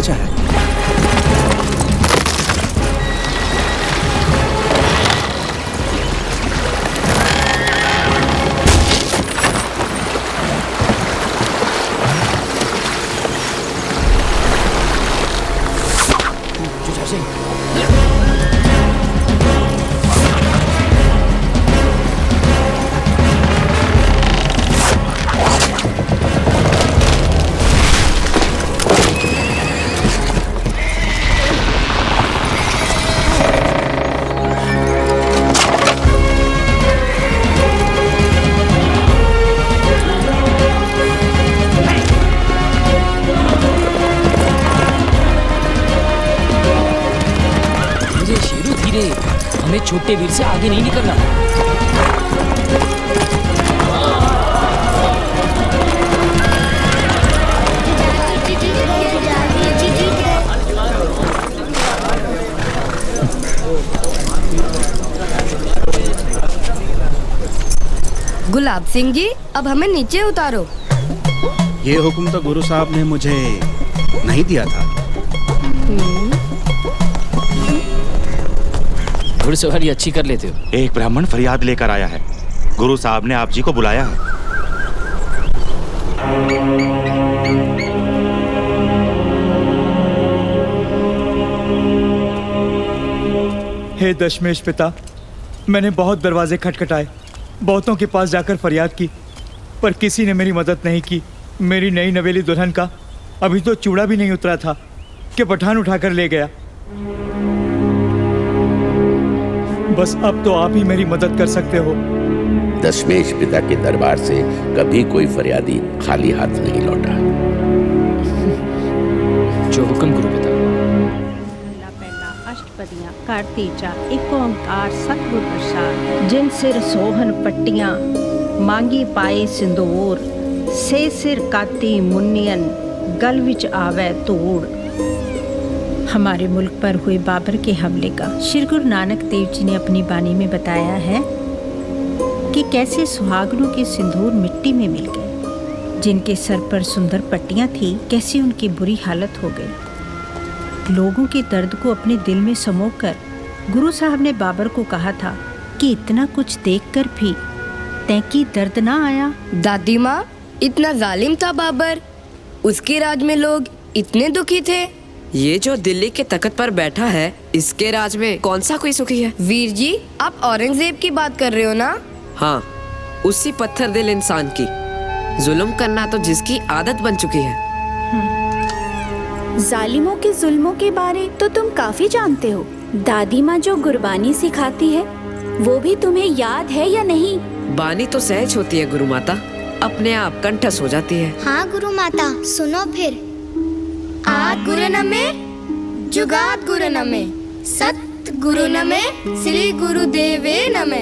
बचा है। हमें छोटे वीर से आगे नहीं निकलना। गुलाब सिंह जी, अब हमें नीचे उतारो। ये हुक्म तो गुरु साहब ने मुझे नहीं दिया था। घुड़सवारी अच्छी कर लेते हो। एक ब्राह्मण फरियाद लेकर आया है। गुरु साहब ने आप जी को बुलाया है। हे दशमेश पिता, मैंने बहुत दरवाजे खटखटाए, बहुतों के पास जाकर फरियाद की, पर किसी ने मेरी मदद नहीं की। मेरी नई नवेली दुल्हन का अभी तो चूड़ा भी नहीं उतरा था कि पठान उठाकर ले गया। बस अब तो आप ही मेरी मदद कर सकते हो। दशमेश पिता के दरबार से कभी कोई फरियादी खाली हाथ नहीं लौटा। जो हुक्म गुरु पिता। पहला अष्टपदियां कारतीजा एक ओंकार सतगुर प्रसाद। जिन सिर सोहन पट्टियां मांगी पाए सिंदूर, से सिर काती मुन्नियन गल विच आवे धूड़। हमारे मुल्क पर हुए बाबर के हमले का श्री गुरु नानक देव जी ने अपनी बानी में बताया है कि कैसे सुहागनों के सिंदूर मिट्टी में मिल गए। जिनके सर पर सुंदर पट्टियां थी, कैसी उनकी बुरी हालत हो गई। लोगों के दर्द को अपने दिल में समोकर गुरु साहब ने बाबर को कहा था कि इतना कुछ देखकर भी तैकी दर्द ना आया। दादी माँ, इतना जालिम था बाबर? उसके राज में लोग इतने दुखी थे? ये जो दिल्ली के तख्त पर बैठा है, इसके राज में कौन सा कोई सुखी है? वीर जी, आप औरंगजेब की बात कर रहे हो ना? हाँ, उसी पत्थर दिल इंसान की। जुल्म करना तो जिसकी आदत बन चुकी है। जालिमों के जुल्मों के बारे तो तुम काफी जानते हो। दादी माँ जो गुरबानी सिखाती है, वो भी तुम्हें याद है या नहीं? बानी तो सहज होती है गुरु माता, अपने आप कंठस्थ हो जाती है। हाँ गुरु माता, सुनो फिर। आद गुरु नमे, जुगाद गुरु नमे, सत गुरु नमे, श्री गुरुदेवे नमे।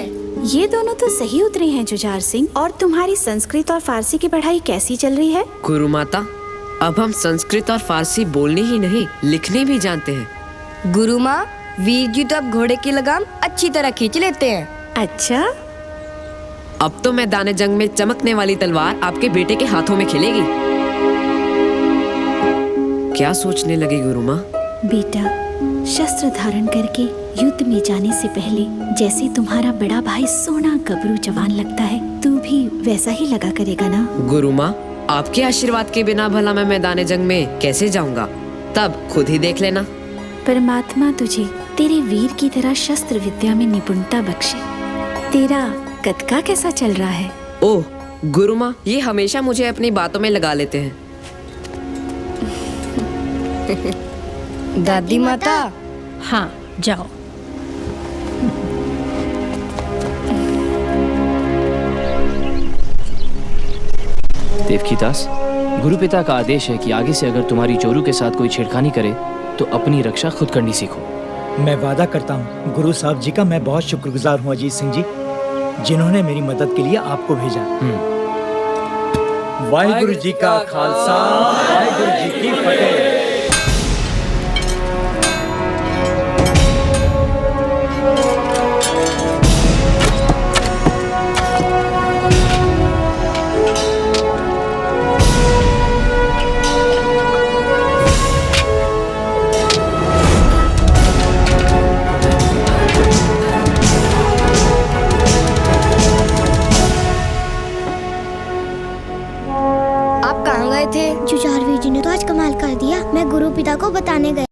ये दोनों तो सही उतरे हैं जुझार सिंह। और तुम्हारी संस्कृत और फारसी की पढ़ाई कैसी चल रही है? गुरु माता, अब हम संस्कृत और फारसी बोलनी ही नहीं, लिखने भी जानते हैं। गुरु माँ, वीर जी तो अब घोड़े की लगाम अच्छी तरह खींच लेते हैं। अच्छा, अब तो मैदान जंग में चमकने वाली तलवार आपके बेटे के हाथों में खिलेगी। क्या सोचने लगी गुरु माँ? बेटा, शस्त्र धारण करके युद्ध में जाने से पहले जैसे तुम्हारा बड़ा भाई सोना गबरू जवान लगता है, तू भी वैसा ही लगा करेगा ना? गुरु माँ, आपके आशीर्वाद के बिना भला मैं मैदान जंग में कैसे जाऊंगा? तब खुद ही देख लेना। परमात्मा तुझे तेरे वीर की तरह शस्त्र विद्या में निपुणता बख्शे। तेरा कदका कैसा चल रहा है? ओह गुरु माँ, ये हमेशा मुझे अपनी बातों में लगा लेते हैं। दादी माता। हाँ, जाओ। देवकीदास, गुरु पिता का आदेश है कि आगे से अगर तुम्हारी चोरू के साथ कोई छेड़खानी करे तो अपनी रक्षा खुद करनी सीखो। मैं वादा करता हूँ गुरु साहब जी का मैं बहुत शुक्रगुजार हूँ अजीत सिंह जी, जिन्होंने मेरी मदद के लिए आपको भेजा। वाहिगुरु जी का खालसा, वाहिगुरु जी की फतेह। को बताने गया।